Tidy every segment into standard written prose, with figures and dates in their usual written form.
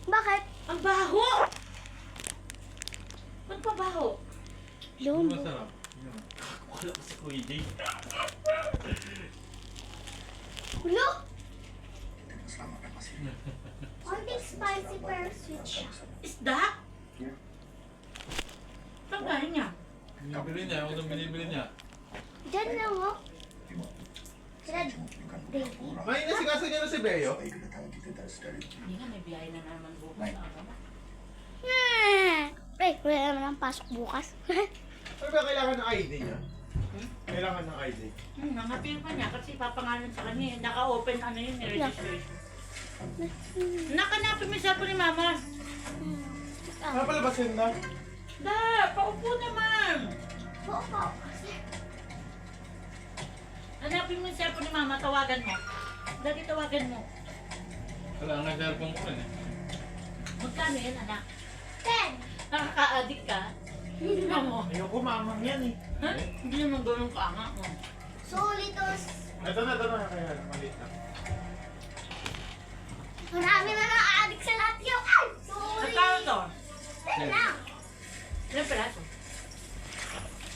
Bakit? Ang baho! Ba't pa baho? Lumbo. Masarap. Wala ko si Kuya Jay. Hulo! Only spicy pero sweet siya. Isda? Saan galing niya? Binibili niya. Ako nang binibili niya. Diyan lang mo. Sila baby. May nasikaso niya na si Beo. Hindi nga, may biyahe na naman bukas. Ay, wala naman ang pasok bukas. Ano ba kailangan ng ID niya? Kailangan ng ID. Nangapil pa niya kasi papangalan sa kanya. Naka-open ano yun, registration. Nakanapin mo yung cellphone ni Mama. Napalabasin na. Da, paupo naman. Oo po. Hanapin mo yung cellphone ni Mama, tawagan mo. Dati tawagan mo. Wala nga cellphone ko rin eh. Magkano yan, anak? 10. Nakaka-addict ka? Hindi mo. Ayoko mamang yan eh. Ha? Hindi naman ganun ka nga mo. Sulitos. Ito na. Kaya maliit na. Marami na na-addict sa lahat yun. Ay! Sorry! Magkano to? 10 lang. Ilang peraso?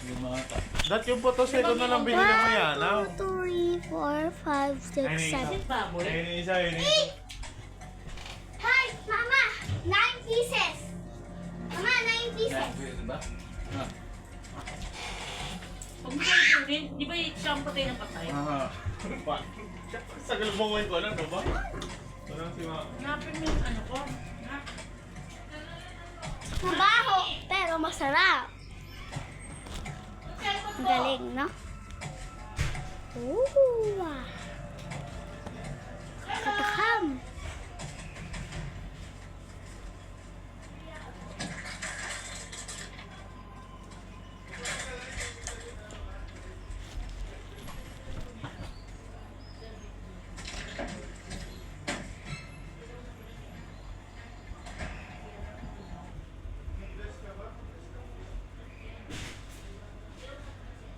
Yung mga ta. Dat yung photo ko na lang binili mo yan. 1, 2, 3, 4, 5, 6, 7. Kasi baboy. Ayun yung isa, yun yung... Hi, Mama! 9 pieces. Mama, 9 pieces. Diba? Ah. Huwag mo sabihin, di ba siyang patay ng patay? Aha. Sa galubungan ko lang, ba? Walang si Ma. Hanapin mo yung ano ko. Ha? Mabaho, pero masarap. Cellphone Ang ko. galing, no? Ooh! Katakam!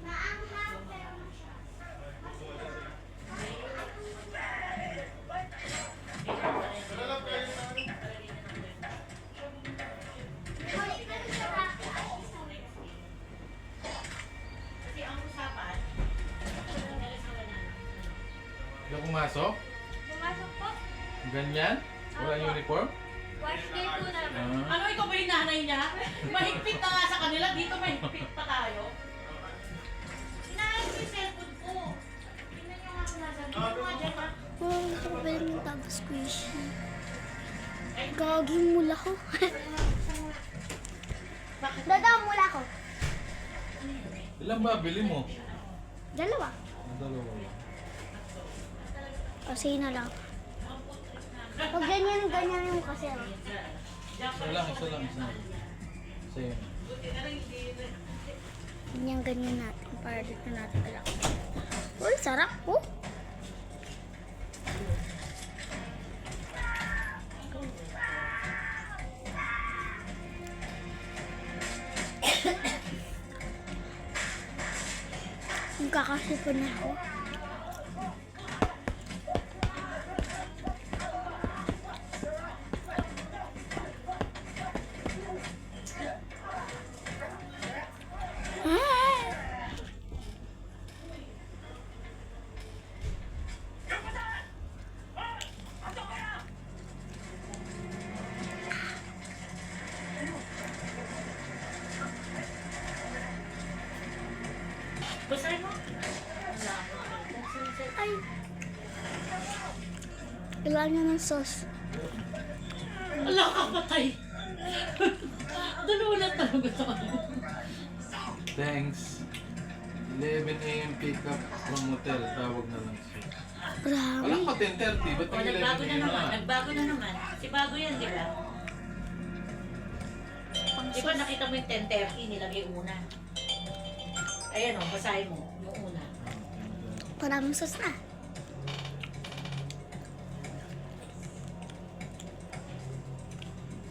Maanghang pero masarap. Kasi ang usapan, Hindi pumasok? Pumasok po. Ganyan? Walang uniform? Wash day po namin. Ah. ano ikaw ba yung nanay niya? Mahigpit na nga sa kanila, dito mahigpit pa tayo. Inaayos ko yung cellphone ko. Tingnan niyo nga kung nasan. Tingnan mo nga dyan ha. Oh, kapal mo tapos squishy. Gagi mula ko. Bakit? Dada, mula ko. Ilan ba bili mo? Dalawa. Ang dalawa. O, sige na lang. Pag ganyan yung kasi. Isa lang. Sa'yo. Ganyan natin. Para dito natin lang. Uy, sarap po. Magkakasipan na ako. Basahin mo. Wala ako. Ay. Kailangan niya ng sauce. Wala ka patay. Dalawa na talaga tayo. Thanks. 11 a.m. pick up from hotel. Tawag na lang siya. Grabe. Alam ko 10:30. Ba't O, nag 11 nagbago na a.m. naman. na? Nagbago na naman. Kasi bago yan, di ba? Di ba nakita mo yung 10:30, nilagay una. Ayan o, basahin mo. Yung una. Maraming sauce na.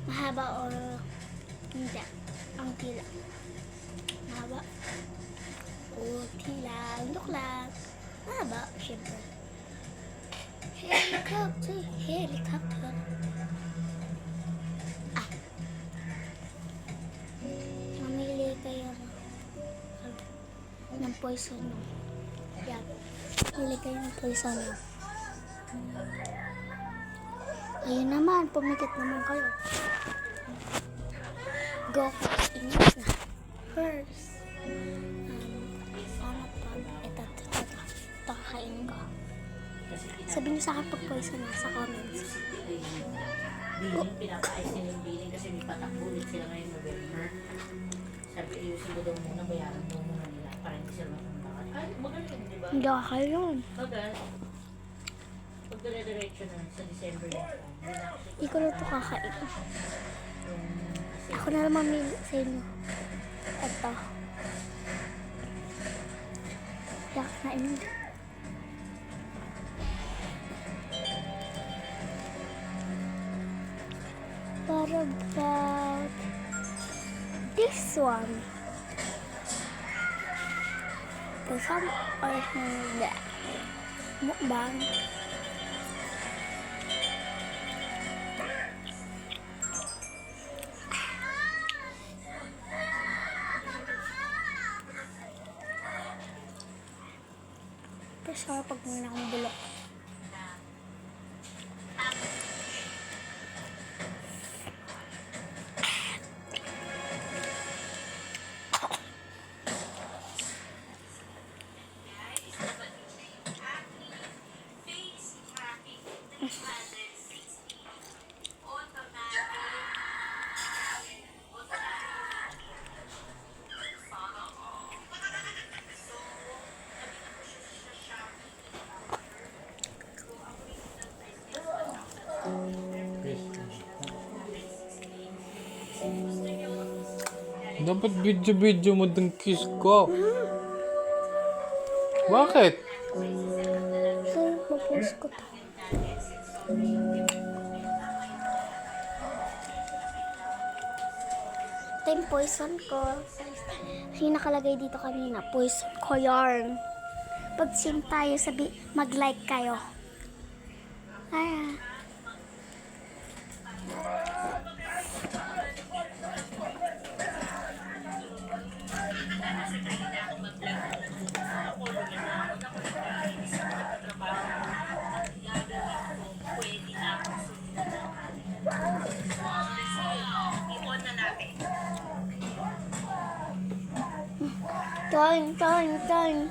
Mahaba o hindi? Ang tila. Mahaba. O tila. Look lang. Mahaba, syempre. Helicopter, helicopter. poison no. Yan. Hili kayo ng poison no. Ayun naman, pumikit naman kayo. Go first. Ingat na. First. Ano pa? Ito. Kakain ko. Sabi niyo sa akin pag poison na sa comments. Billing, pinapa-ayos nila yung billing kasi may patakbulit sila ngayon November. Sabi, ayusin ko daw muna, bayaran daw muna nila para hindi sila matambakan. Ay, magaling, di ba? Hindi ako kayo yun. Bagal. Pag dire-diretso na sa December na ito, hindi na ako Hindi ko na ito kakain. kasi Ako na lang mamili sa inyo. Ito. Yak na inyo. What about this one? This one or that? Mukbang. Pero sarap pag muna akong bulok. Dapat video-video mo ng kiss ko. Bakit? So, mapost ko to. Ito yung poison ko. Yung nakalagay dito kanina, poison ko yarn. Pag sim tayo, sabi, mag-like kayo. Ay, Turn.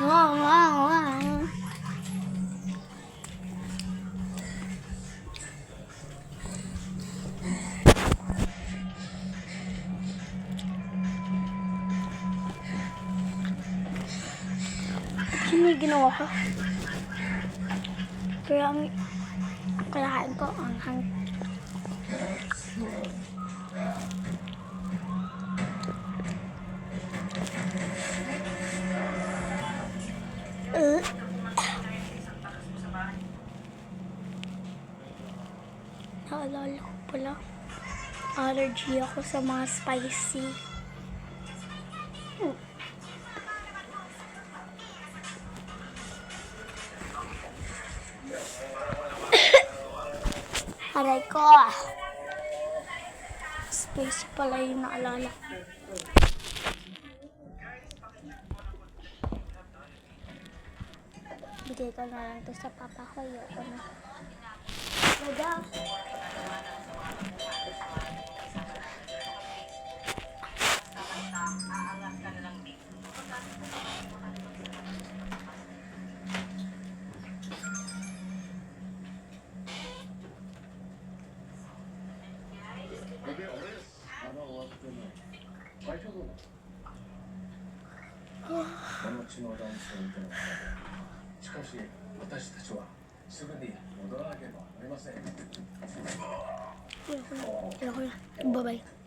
Wow. Ano yung ginawa ko? Kaya ang kalahain ko ang hang. Naalala ko pala. Allergy ako sa mga spicy. Aray ko. Spicy pala yung naalala ko. Bigay ko na lang to sa papa ko. Ayoko na. Dada. Ayoko na. Bye-bye.